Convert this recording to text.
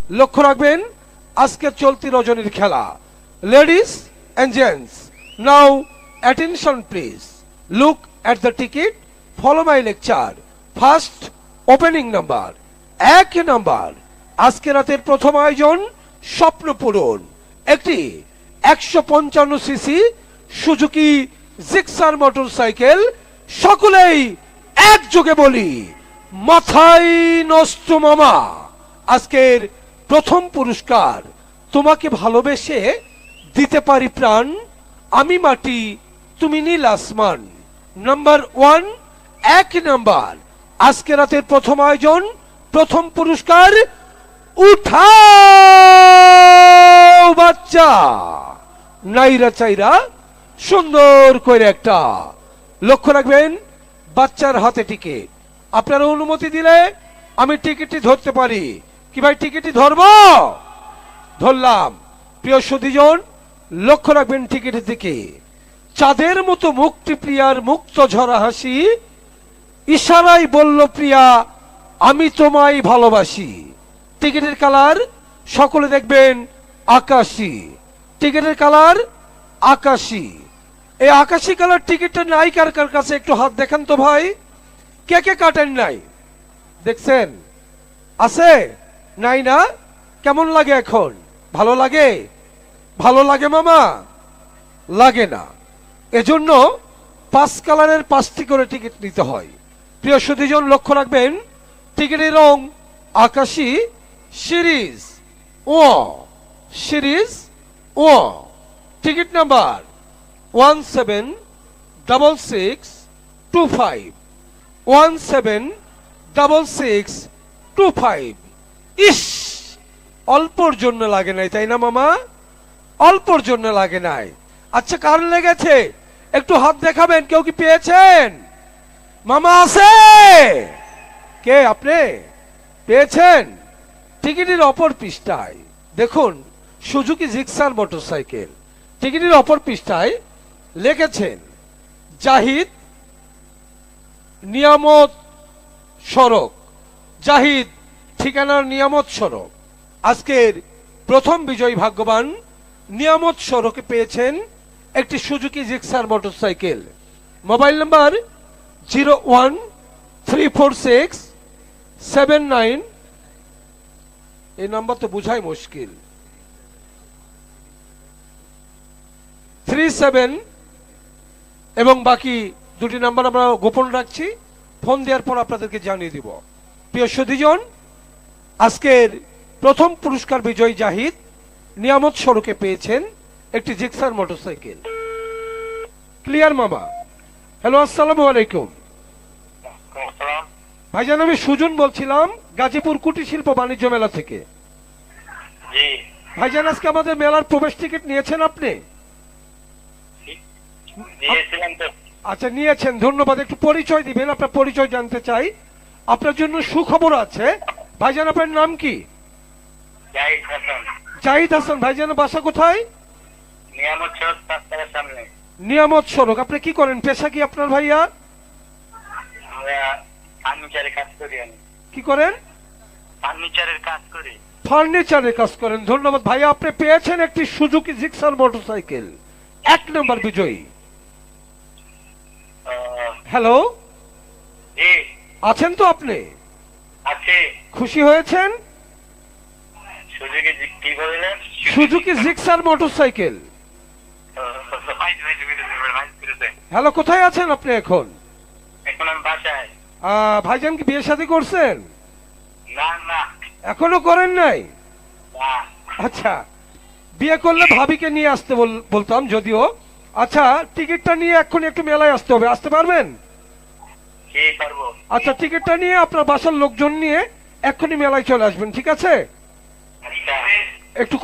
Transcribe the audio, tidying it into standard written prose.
লক্ষ্য রাখবেন আজকের চলতি রজনীর খেলা। Ladies and gents, now attention please, look at the ticket, follow my lecture. First opening number 1 number. আজকে রাতের প্রথম আয়োজন স্বপ্ন পূরণ, একটি 155 সিসি সুজুকি জিক্সার মোটরসাইকেল। সকলেই একযোগে বলি মাথায় নষ্ট মামা। আজকের প্রথম পুরস্কার, তোমাকে ভালোবেসে দিতে পারি প্রাণ, আমি মাটি তুমি নীল আসমান। Number 1, 1 number. আজকে রাতের প্রথম আয়োজন প্রথম পুরস্কার উঠাও বাচ্চা। নাইরা চাইরা সুন্দর করে একটা। লক্ষ্য রাখবেন বাচ্চার হাতে টিকিট। আপনারা অনুমতি দিলে আমি টিকিটটি ধরতে পারি। কি ভাই টিকিটটি ধরবো? ধরলাম। প্রিয় সুধীজন, লক্ষ্য রাখবেন টিকিটের দিকে। চাঁদের মতো মুক্তি প্রিয়ার মুক্ত ঝরা হাসি, ইশারায় বলল প্রিয়া আমি তোমায় ভালোবাসি। টিকিটের কালার সকলে দেখবেন আকাশী। টিকিটের কালার আকাশী। এই আকাশী কালার টিকিটটা নাই কার কার কাছে? একটু হাত দেখান তো ভাই। কে কে কাটেন নাই? দেখছেন আছে? নাই না? কেমন লাগে এখন? ভালো লাগে? ভালো লাগে মামা? লাগে না। এজন্য 5 কালারের 5টি করে টিকিট নিতে হয়। প্রিয় সুধীজন, লক্ষ্য রাখবেন টিকিটের রং আকাশী। Series O, series O. Ticket number 176625, 176625। ইস, অল্পর জন্য লাগে নাই, তাই না মামা? অল্পর জন্য লাগে নাই। আচ্ছা, কার লেগেছে একটু হাত দেখাবেন। কেউ কি পেয়েছেন? মামা আছে? কে? আপনি পেয়েছেন? টিকিটের অপর পৃষ্ঠায় দেখুন সুজুকি জিক্সার মোটরসাইকেল। টিকিটের অপর পৃষ্ঠায় লিখেছেন জাহিদ নিয়ামত সড়ক। জাহিদ ঠিকানার নিয়ামত সড়ক। আজকের প্রথম বিজয়ী ভাগ্যবান নিয়ামত সড়কে পেয়েছেন একটি Suzuki Gixxer motorcycle. Mobile number 0134679। এই নাম্বার তো বুঝাই মুশকিল। 37 এবং বাকি দুটি নাম্বার আমরা গোপন রাখছি। ফোন দেওয়ার পর আপনাদেরকে জানিয়ে দিব। প্রিয় সুধীজন, আজকের প্রথম পুরস্কার বিজয়ী জাহিদ নিয়ামত সড়কে পেয়েছেন একটি জিক্সার মোটরসাইকেল। ক্লিয়ার মামা? হ্যালো, আসসালামু আলাইকুম ভাইজান। আমি সুজন বলছিলাম গাজীপুর কুটির শিল্প বাণিজ্য মেলা থেকে। ভাইজান, আজকে আমাদের মেলার প্রবেশ টিকিট নিয়েছেন আপনি? আচ্ছা, নিয়েছেন, ধন্যবাদ। একটু পরিচয় দিবেন, আপনার পরিচয় জানতে চাই। আপনার জন্য সুখবর আছে। ভাইজান, আপনার নাম কি? জাহিদ হাসান। ভাইজান, বাসা কোথায়? নিয়ামত সড়ক। আপনি কি করেন? পেশা কি আপনার ভাইয়া? কি করেন? ফার্নিচারের কাজ করেন। ধন্যবাদ ভাইয়া। আপনি পেয়েছেন একটি সুজুকি জিক্সার মোটরসাইকেল। 1 নম্বর বিজয়ী। হ্যালো, আছেন তো আপনি? খুশি হয়েছেন? Suzuki Gixxer motorcycle. হ্যালো, কোথায় আছেন আপনি এখন? ভাইজান কি বিয়ে শাদী করছেন? এখনো করেন নাই? আচ্ছা, বিয়ে করলে ভাবিকে নিয়ে আসতে বলতাম যদিও। আচ্ছা, টিকিটটা নিয়ে এখন একটু মেলায় আসতে হবে। আসতে পারবেন? আচ্ছা, টিকিটটা নিয়ে আপনার বাসার লোকজন নিয়ে এক্ষুনি মেলায় চলে আসবেন, ঠিক আছে? একটু